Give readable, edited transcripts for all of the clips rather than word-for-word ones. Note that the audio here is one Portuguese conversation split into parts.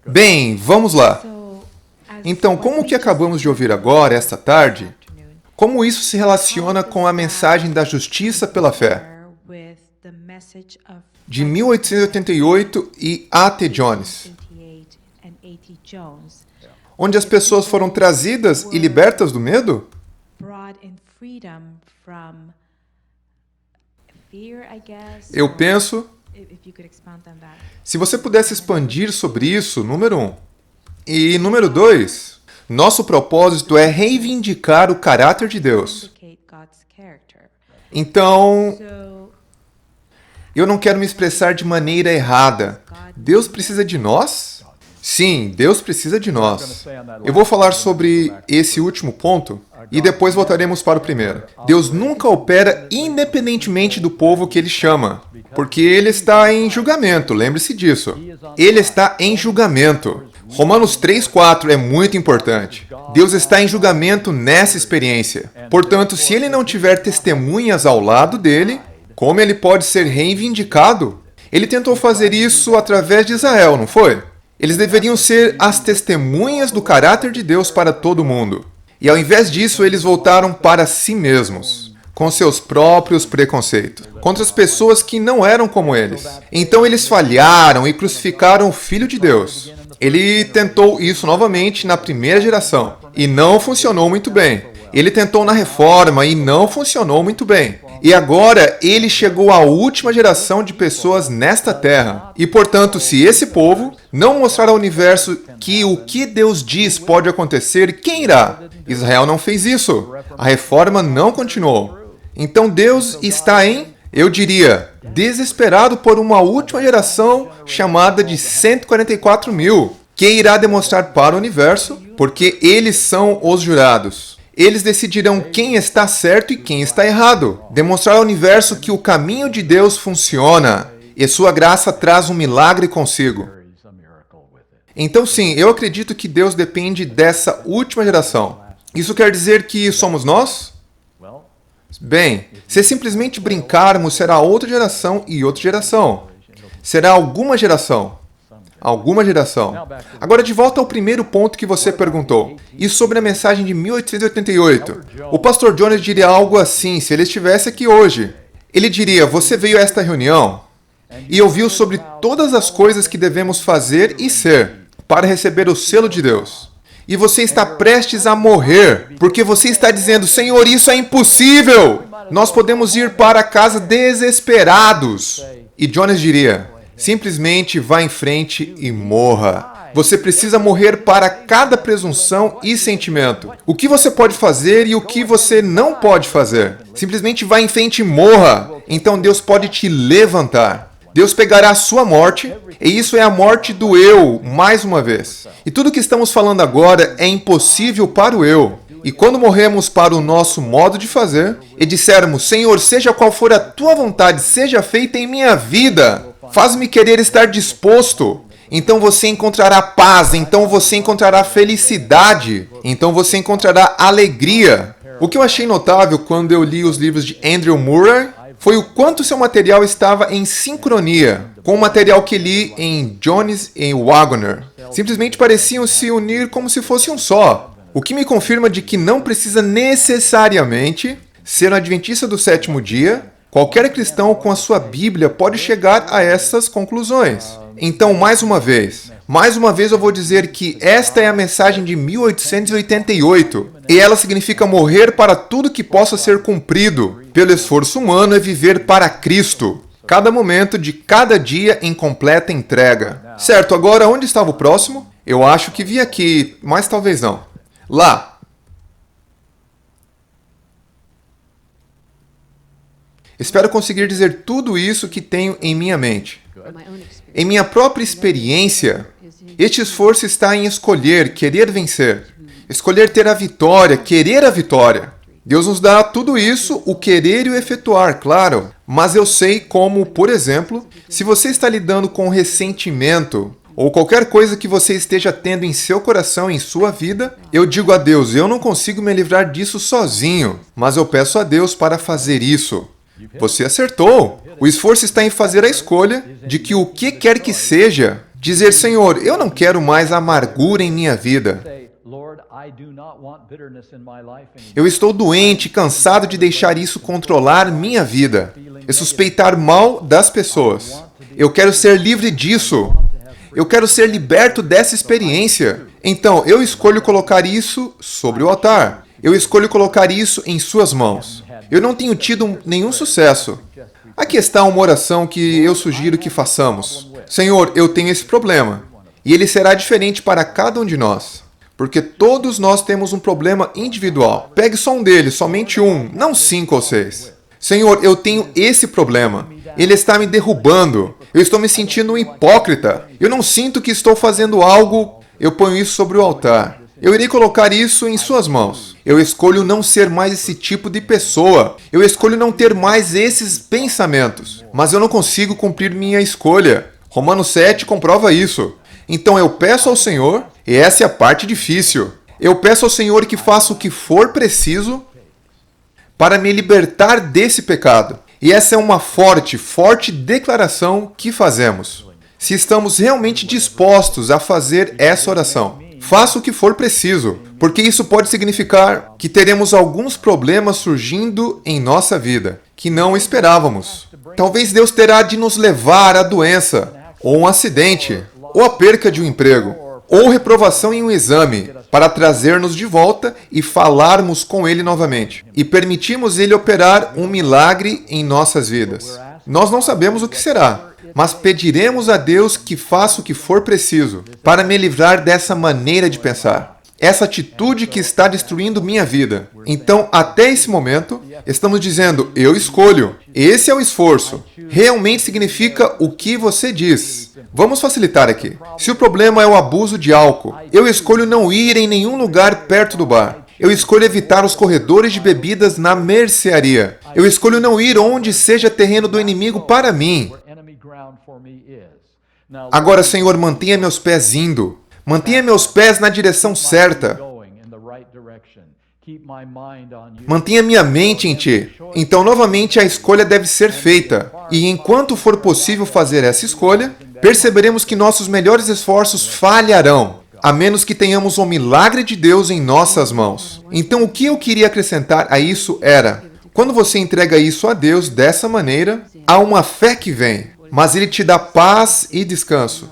Bem, vamos lá. Então, como o que acabamos de ouvir agora, esta tarde, como isso se relaciona com a mensagem da justiça pela fé? De 1888 e A.T. Jones, onde as pessoas foram trazidas e libertas do medo? Eu penso, se você pudesse expandir sobre isso, número 1. E número 2, nosso propósito é reivindicar o caráter de Deus. Então, eu não quero me expressar de maneira errada. Deus precisa de nós? Sim, Deus precisa de nós. Eu vou falar sobre esse último ponto e depois voltaremos para o primeiro. Deus nunca opera independentemente do povo que Ele chama, porque Ele está em julgamento, lembre-se disso. Ele está em julgamento. Romanos 3:4 é muito importante. Deus está em julgamento nessa experiência. Portanto, se Ele não tiver testemunhas ao lado dele, como Ele pode ser reivindicado? Ele tentou fazer isso através de Israel, não foi? Eles deveriam ser as testemunhas do caráter de Deus para todo mundo. E ao invés disso, eles voltaram para si mesmos, com seus próprios preconceitos, contra as pessoas que não eram como eles. Então eles falharam e crucificaram o Filho de Deus. Ele tentou isso novamente na primeira geração, e não funcionou muito bem. Ele tentou na reforma e não funcionou muito bem. E agora ele chegou à última geração de pessoas nesta terra. E portanto, se esse povo não mostrar ao universo que o que Deus diz pode acontecer, quem irá? Israel não fez isso. A reforma não continuou. Então Deus está eu diria, desesperado por uma última geração chamada de 144 mil, que irá demonstrar para o universo, porque eles são os jurados. Eles decidirão quem está certo e quem está errado. Demonstrar ao universo que o caminho de Deus funciona e sua graça traz um milagre consigo. Então sim, eu acredito que Deus depende dessa última geração. Isso quer dizer que somos nós? Bem, se simplesmente brincarmos, será outra geração e outra geração. Será alguma geração. Alguma geração. Agora, de volta ao primeiro ponto que você perguntou. E sobre a mensagem de 1888. O pastor Jones diria algo assim, se ele estivesse aqui hoje. Ele diria, você veio a esta reunião e ouviu sobre todas as coisas que devemos fazer e ser para receber o selo de Deus. E você está prestes a morrer, porque você está dizendo, Senhor, isso é impossível! Nós podemos ir para casa desesperados. E Jones diria, simplesmente vá em frente e morra. Você precisa morrer para cada presunção e sentimento. O que você pode fazer e o que você não pode fazer. Simplesmente vá em frente e morra. Então Deus pode te levantar. Deus pegará a sua morte, e isso é a morte do eu, mais uma vez. E tudo que estamos falando agora é impossível para o eu. E quando morremos para o nosso modo de fazer, e dissermos, Senhor, seja qual for a tua vontade, seja feita em minha vida, faz-me querer estar disposto. Então você encontrará paz, então você encontrará felicidade, então você encontrará alegria. O que eu achei notável quando eu li os livros de Andrew Murray foi o quanto seu material estava em sincronia com o material que li em Jones e Waggoner. Simplesmente pareciam se unir como se fosse um só. O que me confirma de que não precisa necessariamente ser um adventista do sétimo dia. Qualquer cristão com a sua Bíblia pode chegar a essas conclusões. Então, mais uma vez eu vou dizer que esta é a mensagem de 1888. E ela significa morrer para tudo que possa ser cumprido pelo esforço humano é viver para Cristo. Cada momento de cada dia em completa entrega. Certo, agora onde estava o próximo? Eu acho que vi aqui, mas talvez não. Lá. Espero conseguir dizer tudo isso que tenho em minha mente. Em minha própria experiência, este esforço está em escolher, querer vencer. Escolher ter a vitória, querer a vitória. Deus nos dá tudo isso, o querer e o efetuar, claro. Mas eu sei como, por exemplo, se você está lidando com ressentimento, ou qualquer coisa que você esteja tendo em seu coração, em sua vida, eu digo a Deus, eu não consigo me livrar disso sozinho, mas eu peço a Deus para fazer isso. Você acertou. O esforço está em fazer a escolha de que o que quer que seja, Dizer, Senhor, eu não quero mais amargura em minha vida. Eu estou doente e cansado de deixar isso controlar minha vida. E suspeitar mal das pessoas. Eu quero ser livre disso. Eu quero ser liberto dessa experiência. Então, eu escolho colocar isso sobre o altar. Eu escolho colocar isso em suas mãos. Eu não tenho tido nenhum sucesso. Aqui está uma oração que eu sugiro que façamos. Senhor, eu tenho esse problema. E ele será diferente para cada um de nós. Porque todos nós temos um problema individual. Pegue só um deles, somente um, não 5 ou 6. Senhor, eu tenho esse problema. Ele está me derrubando. Eu estou me sentindo um hipócrita. Eu não sinto que estou fazendo algo. Eu ponho isso sobre o altar. Eu irei colocar isso em suas mãos. Eu escolho não ser mais esse tipo de pessoa. Eu escolho não ter mais esses pensamentos. Mas eu não consigo cumprir minha escolha. Romanos 7 comprova isso. Então eu peço ao Senhor, e essa é a parte difícil. Eu peço ao Senhor que faça o que for preciso para me libertar desse pecado. E essa é uma forte declaração que fazemos. Se estamos realmente dispostos a fazer essa oração, faça o que for preciso, porque isso pode significar que teremos alguns problemas surgindo em nossa vida que não esperávamos. Talvez Deus terá de nos levar à doença, ou um acidente, ou a perca de um emprego, ou reprovação em um exame, para trazer-nos de volta e falarmos com Ele novamente. E permitirmos Ele operar um milagre em nossas vidas. Nós não sabemos o que será, mas pediremos a Deus que faça o que for preciso para me livrar dessa maneira de pensar. Essa atitude que está destruindo minha vida. Então, até esse momento, estamos dizendo, eu escolho. Esse é o esforço. Realmente significa o que você diz. Vamos facilitar aqui. Se o problema é o abuso de álcool, eu escolho não ir em nenhum lugar perto do bar. Eu escolho evitar os corredores de bebidas na mercearia. Eu escolho não ir onde seja terreno do inimigo para mim. Agora, Senhor, mantenha meus pés indo. Mantenha meus pés na direção certa. Mantenha minha mente em Ti. Então, novamente, a escolha deve ser feita. E enquanto for possível fazer essa escolha, perceberemos que nossos melhores esforços falharão, a menos que tenhamos um milagre de Deus em nossas mãos. Então, o que eu queria acrescentar a isso era, quando você entrega isso a Deus dessa maneira, há uma fé que vem, mas Ele te dá paz e descanso.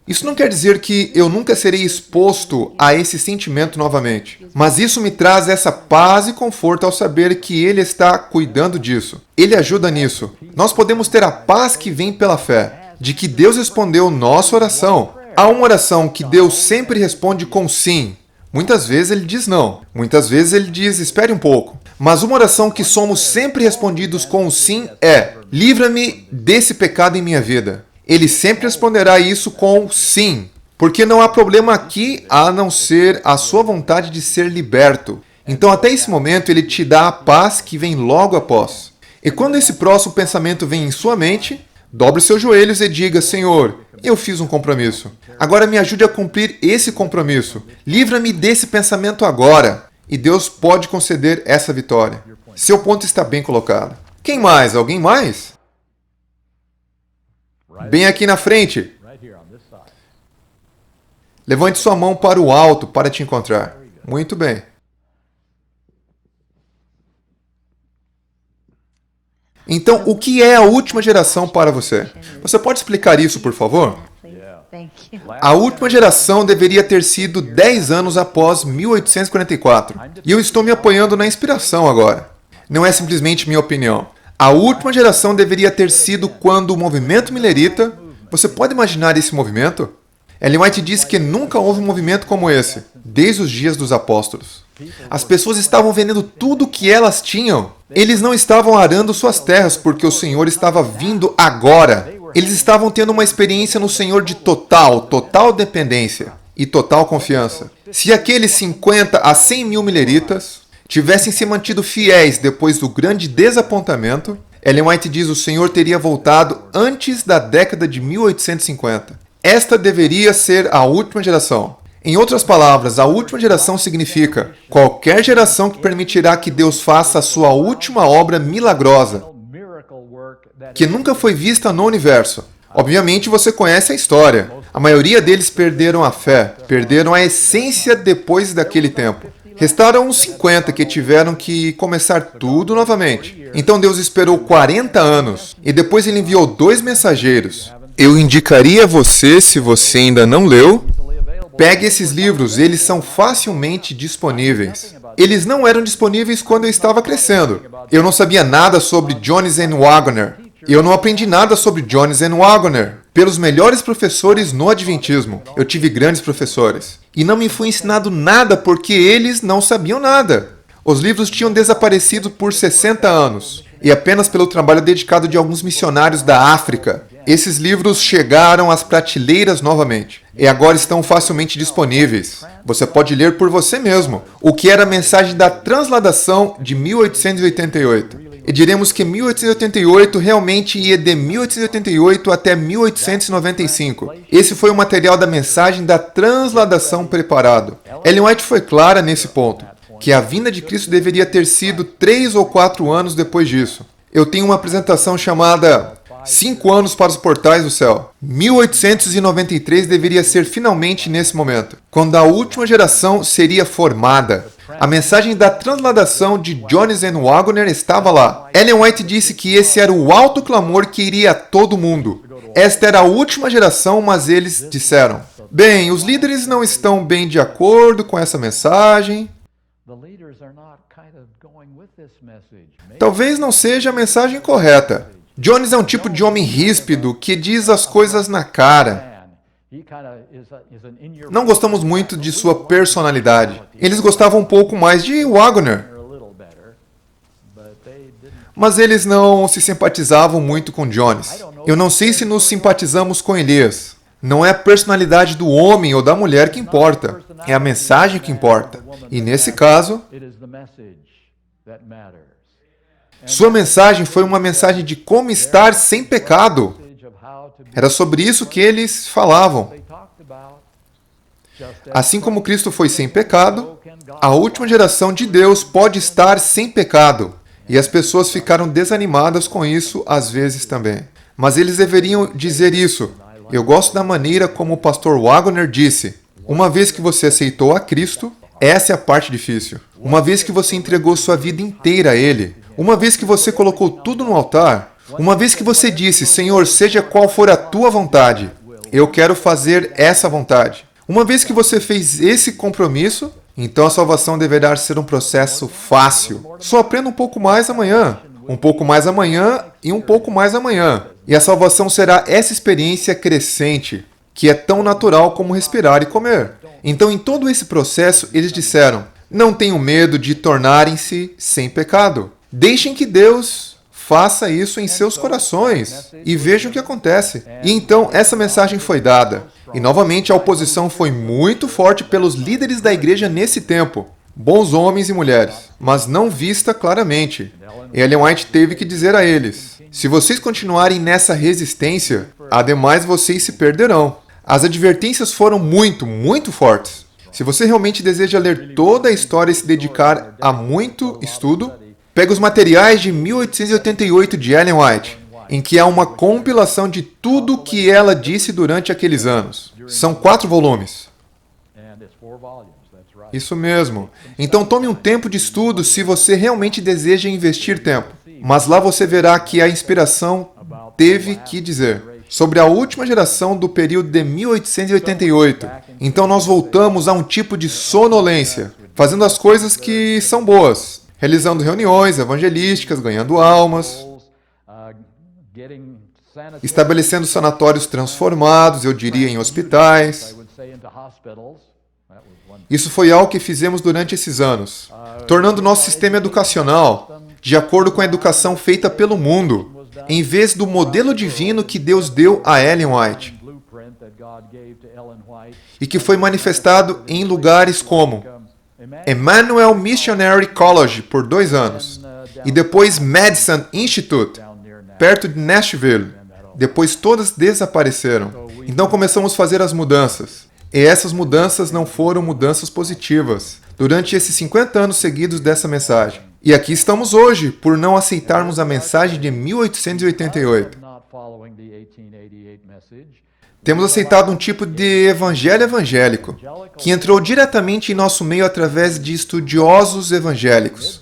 Isso não quer dizer que eu nunca serei exposto a esse sentimento novamente, mas isso me traz essa paz e conforto ao saber que Ele está cuidando disso. Ele ajuda nisso. Nós podemos ter a paz que vem pela fé, de que Deus respondeu nossa oração. Há uma oração que Deus sempre responde com sim. Muitas vezes Ele diz não. Muitas vezes Ele diz espere um pouco. Mas uma oração que somos sempre respondidos com sim é: livra-me desse pecado em minha vida. Ele sempre responderá isso com sim. Porque não há problema aqui a não ser a sua vontade de ser liberto. Então até esse momento Ele te dá a paz que vem logo após. E quando esse próximo pensamento vem em sua mente, dobre seus joelhos e diga: Senhor, eu fiz um compromisso. Agora me ajude a cumprir esse compromisso. Livra-me desse pensamento agora. E Deus pode conceder essa vitória. Seu ponto está bem colocado. Quem mais? Alguém mais? Bem aqui na frente. Levante sua mão para o alto para te encontrar. Muito bem. Então, o que é a última geração para você? Você pode explicar isso, por favor? A última geração deveria ter sido 10 anos após 1844. E eu estou me apoiando na inspiração agora. Não é simplesmente minha opinião. A última geração deveria ter sido quando o movimento milerita... Você pode imaginar esse movimento? Ellen White diz que nunca houve um movimento como esse, desde os dias dos apóstolos. As pessoas estavam vendendo tudo o que elas tinham. Eles não estavam arando suas terras porque o Senhor estava vindo agora. Eles estavam tendo uma experiência no Senhor de total dependência e total confiança. Se aqueles 50 a 100 mil mileritas tivessem se mantido fiéis depois do grande desapontamento, Ellen White diz que o Senhor teria voltado antes da década de 1850. Esta deveria ser a última geração. Em outras palavras, a última geração significa qualquer geração que permitirá que Deus faça a sua última obra milagrosa, que nunca foi vista no universo. Obviamente você conhece a história. A maioria deles perderam a fé, perderam a essência depois daquele tempo. Restaram uns 50 que tiveram que começar tudo novamente. Então Deus esperou 40 anos e depois ele enviou 2 mensageiros. Eu indicaria a você, se você ainda não leu, pegue esses livros, eles são facilmente disponíveis. Eles não eram disponíveis quando eu estava crescendo. Eu não sabia nada sobre Jones and Waggoner. Eu não aprendi nada sobre Jones and Waggoner pelos melhores professores no Adventismo. Eu tive grandes professores. E não me foi ensinado nada porque eles não sabiam nada. Os livros tinham desaparecido por 60 anos. E apenas pelo trabalho dedicado de alguns missionários da África, esses livros chegaram às prateleiras novamente. E agora estão facilmente disponíveis. Você pode ler por você mesmo o que era a mensagem da transladação de 1888. E diremos que 1888 realmente ia de 1888 até 1895. Esse foi o material da mensagem da transladação preparado. Ellen White foi clara nesse ponto, que a vinda de Cristo deveria ter sido 3 ou 4 anos depois disso. Eu tenho uma apresentação chamada 5 anos para os portais do céu. 1893 deveria ser finalmente nesse momento, quando a última geração seria formada. A mensagem da transladação de Jones and Waggoner estava lá. Ellen White disse que esse era o alto clamor que iria a todo mundo. Esta era a última geração, mas eles disseram: bem, os líderes não estão bem de acordo com essa mensagem. Talvez não seja a mensagem correta. Jones é um tipo de homem ríspido que diz as coisas na cara. Não gostamos muito de sua personalidade. Eles gostavam um pouco mais de Waggoner. Mas eles não se simpatizavam muito com Jones. Eu não sei se nos simpatizamos com Elias. Não é a personalidade do homem ou da mulher que importa. É a mensagem que importa. E nesse caso, sua mensagem foi uma mensagem de como estar sem pecado. Era sobre isso que eles falavam. Assim como Cristo foi sem pecado, a última geração de Deus pode estar sem pecado. E as pessoas ficaram desanimadas com isso às vezes também. Mas eles deveriam dizer isso. Eu gosto da maneira como o pastor Waggoner disse: uma vez que você aceitou a Cristo, essa é a parte difícil. Uma vez que você entregou sua vida inteira a Ele, uma vez que você colocou tudo no altar, uma vez que você disse: Senhor, seja qual for a tua vontade, eu quero fazer essa vontade. Uma vez que você fez esse compromisso, então a salvação deverá ser um processo fácil. Só aprenda um pouco mais amanhã, um pouco mais amanhã e um pouco mais amanhã. E a salvação será essa experiência crescente, que é tão natural como respirar e comer. Então, em todo esse processo, eles disseram: não tenham medo de tornarem-se sem pecado. Deixem que Deus faça isso em seus corações e vejam o que acontece. E então, essa mensagem foi dada. E novamente, a oposição foi muito forte pelos líderes da igreja nesse tempo. Bons homens e mulheres, mas não vista claramente. E Ellen White teve que dizer a eles: se vocês continuarem nessa resistência, ademais vocês se perderão. As advertências foram muito fortes. Se você realmente deseja ler toda a história e se dedicar a muito estudo, pegue os materiais de 1888 de Ellen White, em que há uma compilação de tudo o que ela disse durante aqueles anos. São 4 volumes. Isso mesmo. Então tome um tempo de estudo se você realmente deseja investir tempo. Mas lá você verá que a inspiração teve que dizer sobre a última geração do período de 1888. Então nós voltamos a um tipo de sonolência, fazendo as coisas que são boas, realizando reuniões evangelísticas, ganhando almas, estabelecendo sanatórios transformados, eu diria, em hospitais. Isso foi algo que fizemos durante esses anos, tornando nosso sistema educacional de acordo com a educação feita pelo mundo, em vez do modelo divino que Deus deu a Ellen White, e que foi manifestado em lugares como Emmanuel Missionary College por 2 anos, e depois Madison Institute, perto de Nashville. Depois todas desapareceram. Então começamos a fazer as mudanças. E essas mudanças não foram mudanças positivas durante esses 50 anos seguidos dessa mensagem. E aqui estamos hoje, por não aceitarmos a mensagem de 1888. Temos aceitado um tipo de evangelho evangélico, que entrou diretamente em nosso meio através de estudiosos evangélicos,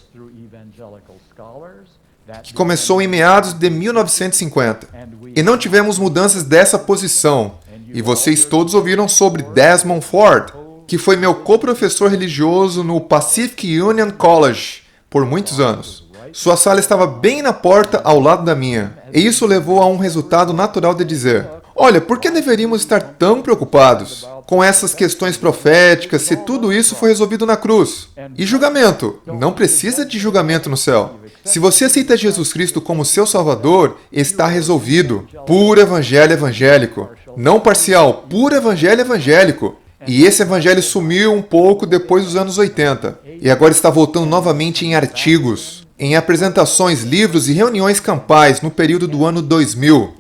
que começou em meados de 1950. E não tivemos mudanças dessa posição. E vocês todos ouviram sobre Desmond Ford, que foi meu co-professor religioso no Pacific Union College por muitos anos. Sua sala estava bem na porta ao lado da minha. E isso levou a um resultado natural de dizer: olha, por que deveríamos estar tão preocupados com essas questões proféticas se tudo isso foi resolvido na cruz? E julgamento? Não precisa de julgamento no céu. Se você aceita Jesus Cristo como seu Salvador, está resolvido. Puro evangelho evangélico. Não parcial, puro evangelho evangélico. E esse evangelho sumiu um pouco depois dos anos 80. E agora está voltando novamente em artigos, em apresentações, livros e reuniões campais no período do ano 2000.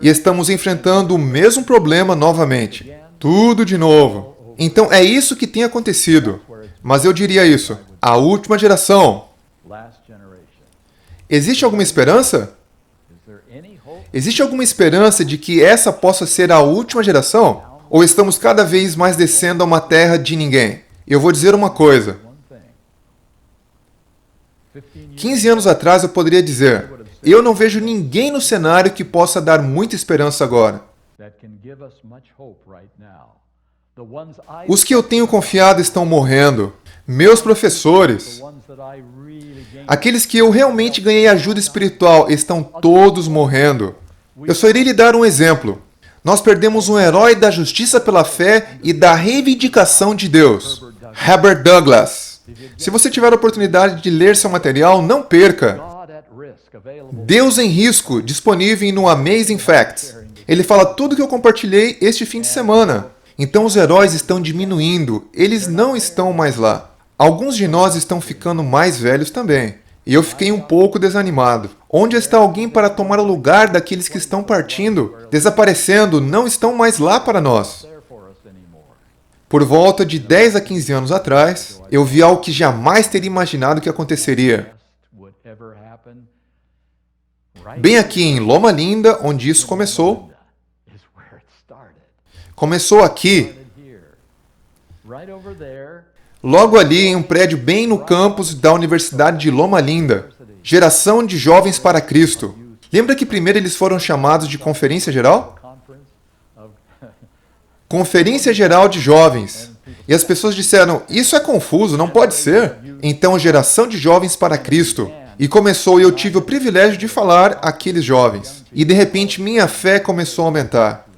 E estamos enfrentando o mesmo problema novamente. Tudo de novo. Então é isso que tem acontecido. Mas eu diria isso. A última geração. Existe alguma esperança? Existe alguma esperança de que essa possa ser a última geração? Ou estamos cada vez mais descendo a uma terra de ninguém? Eu vou dizer uma coisa. 15 anos atrás eu poderia dizer: eu não vejo ninguém no cenário que possa dar muita esperança agora. Os que eu tenho confiado estão morrendo. Meus professores, aqueles que eu realmente ganhei ajuda espiritual, estão todos morrendo. Eu só irei lhe dar um exemplo. Nós perdemos um herói da justiça pela fé e da reivindicação de Deus, Herbert Douglass. Se você tiver a oportunidade de ler seu material, não perca. Deus em Risco, disponível no Amazing Facts. Ele fala tudo que eu compartilhei este fim de semana. Então os heróis estão diminuindo, eles não estão mais lá. Alguns de nós estão ficando mais velhos também. E eu fiquei um pouco desanimado. Onde está alguém para tomar o lugar daqueles que estão partindo, desaparecendo, não estão mais lá para nós? Por volta de 10 a 15 anos atrás, eu vi algo que jamais teria imaginado que aconteceria. Bem aqui em Loma Linda, onde isso começou. Começou aqui. Logo ali, em um prédio bem no campus da Universidade de Loma Linda. Geração de Jovens para Cristo. Lembra que primeiro eles foram chamados de Conferência Geral? Conferência Geral de Jovens. E as pessoas disseram: isso é confuso, não pode ser. Então, Geração de Jovens para Cristo. E começou, e eu tive o privilégio de falar àqueles jovens. E de repente, minha fé começou a aumentar.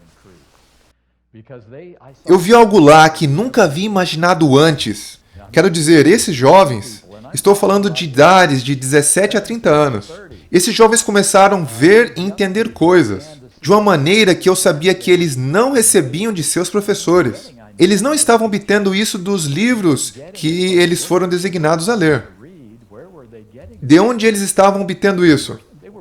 Eu vi algo lá que nunca havia imaginado antes. Quero dizer, esses jovens, estou falando de idades de 17 a 30 anos. Esses jovens começaram a ver e entender coisas de uma maneira que eu sabia que eles não recebiam de seus professores. Eles não estavam obtendo isso dos livros que eles foram designados a ler. De onde eles estavam obtendo isso?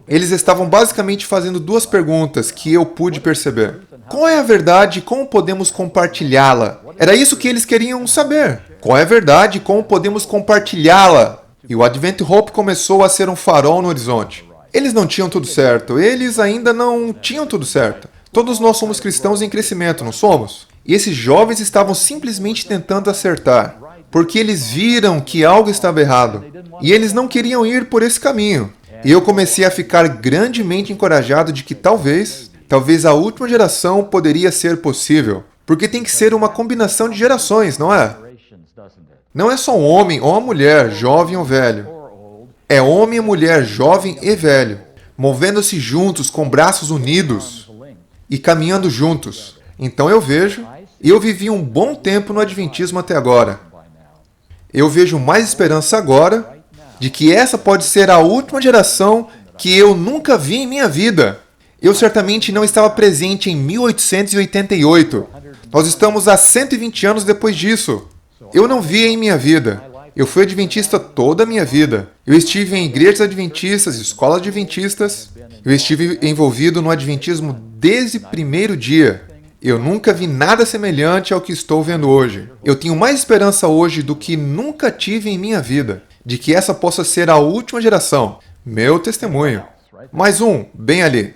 Eles estavam basicamente fazendo duas perguntas que eu pude perceber. Qual é a verdade e como podemos compartilhá-la? Era isso que eles queriam saber. Qual é a verdade e como podemos compartilhá-la? E o Advent Hope começou a ser um farol no horizonte. Eles não tinham tudo certo. Eles ainda não tinham tudo certo. Todos nós somos cristãos em crescimento, não somos? E esses jovens estavam simplesmente tentando acertar, porque eles viram que algo estava errado. E eles não queriam ir por esse caminho. E eu comecei a ficar grandemente encorajado de que talvez a última geração poderia ser possível. Porque tem que ser uma combinação de gerações, não é? Não é só um homem ou uma mulher, jovem ou velho. É homem e mulher, jovem e velho, movendo-se juntos, com braços unidos e caminhando juntos. Então eu vejo, e eu vivi um bom tempo no Adventismo até agora. Eu vejo mais esperança agora de que essa pode ser a última geração que eu nunca vi em minha vida. Eu certamente não estava presente em 1888. Nós estamos há 120 anos depois disso. Eu não vi em minha vida. Eu fui adventista toda a minha vida. Eu estive em igrejas adventistas, escolas adventistas. Eu estive envolvido no adventismo desde o primeiro dia. Eu nunca vi nada semelhante ao que estou vendo hoje. Eu tenho mais esperança hoje do que nunca tive em minha vida, de que essa possa ser a última geração. Meu testemunho. Mais um, bem ali.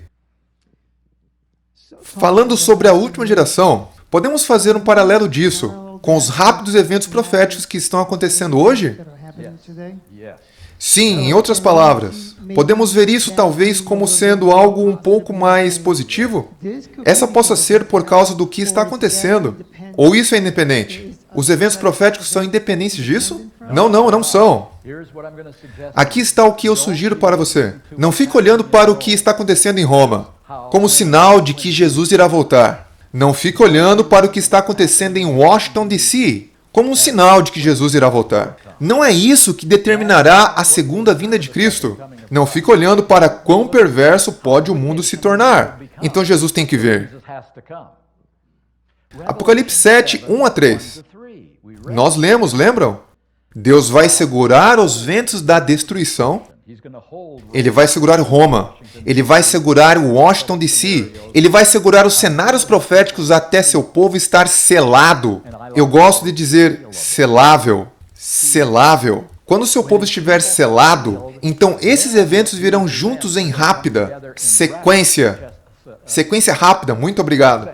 Falando sobre a última geração, podemos fazer um paralelo disso com os rápidos eventos proféticos que estão acontecendo hoje? Sim, em outras palavras, podemos ver isso talvez como sendo algo um pouco mais positivo? Essa possa ser por causa do que está acontecendo. Ou isso é independente? Os eventos proféticos são independentes disso? Não são. Aqui está o que eu sugiro para você. Não fique olhando para o que está acontecendo em Roma, como sinal de que Jesus irá voltar. Não fique olhando para o que está acontecendo em Washington, D.C., como um sinal de que Jesus irá voltar. Não é isso que determinará a segunda vinda de Cristo. Não fique olhando para quão perverso pode o mundo se tornar. Então Jesus tem que vir. Apocalipse 7, 1 a 3. Nós lemos, lembram? Deus vai segurar os ventos da destruição. Ele vai segurar Roma. Ele vai segurar Washington, D.C. Ele vai segurar os cenários proféticos até seu povo estar selado. Eu gosto de dizer selável. Selável. Quando seu povo estiver selado, então esses eventos virão juntos em rápida sequência. Sequência rápida, muito obrigado.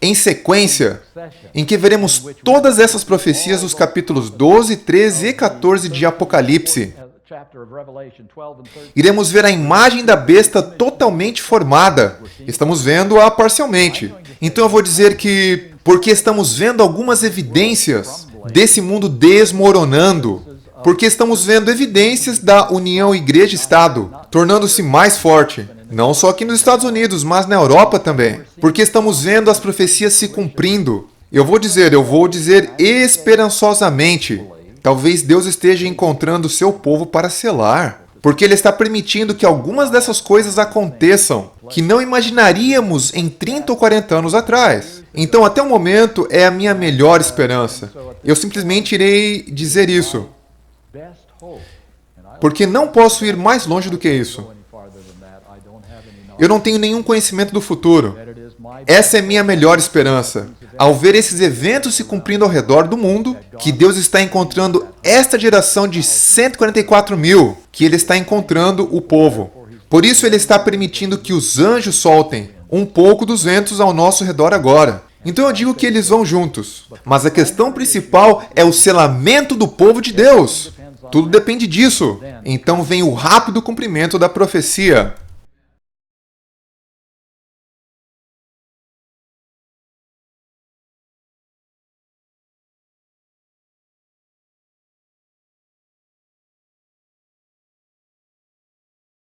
Em sequência, em que veremos todas essas profecias dos capítulos 12, 13 e 14 de Apocalipse. Iremos ver a imagem da besta totalmente formada. Estamos vendo-a parcialmente. Então eu vou dizer que, porque estamos vendo algumas evidências desse mundo desmoronando, porque estamos vendo evidências da união igreja-estado, tornando-se mais forte. Não só aqui nos Estados Unidos, mas na Europa também. Porque estamos vendo as profecias se cumprindo. Eu vou dizer esperançosamente. Talvez Deus esteja encontrando o seu povo para selar. Porque Ele está permitindo que algumas dessas coisas aconteçam que não imaginaríamos em 30 ou 40 anos atrás. Então, até o momento, é a minha melhor esperança. Eu simplesmente irei dizer isso. Porque não posso ir mais longe do que isso. Eu não tenho nenhum conhecimento do futuro. Essa é minha melhor esperança. Ao ver esses eventos se cumprindo ao redor do mundo, que Deus está encontrando esta geração de 144 mil, que Ele está encontrando o povo. Por isso Ele está permitindo que os anjos soltem um pouco dos ventos ao nosso redor agora. Então eu digo que eles vão juntos. Mas a questão principal é o selamento do povo de Deus. Tudo depende disso. Então vem o rápido cumprimento da profecia.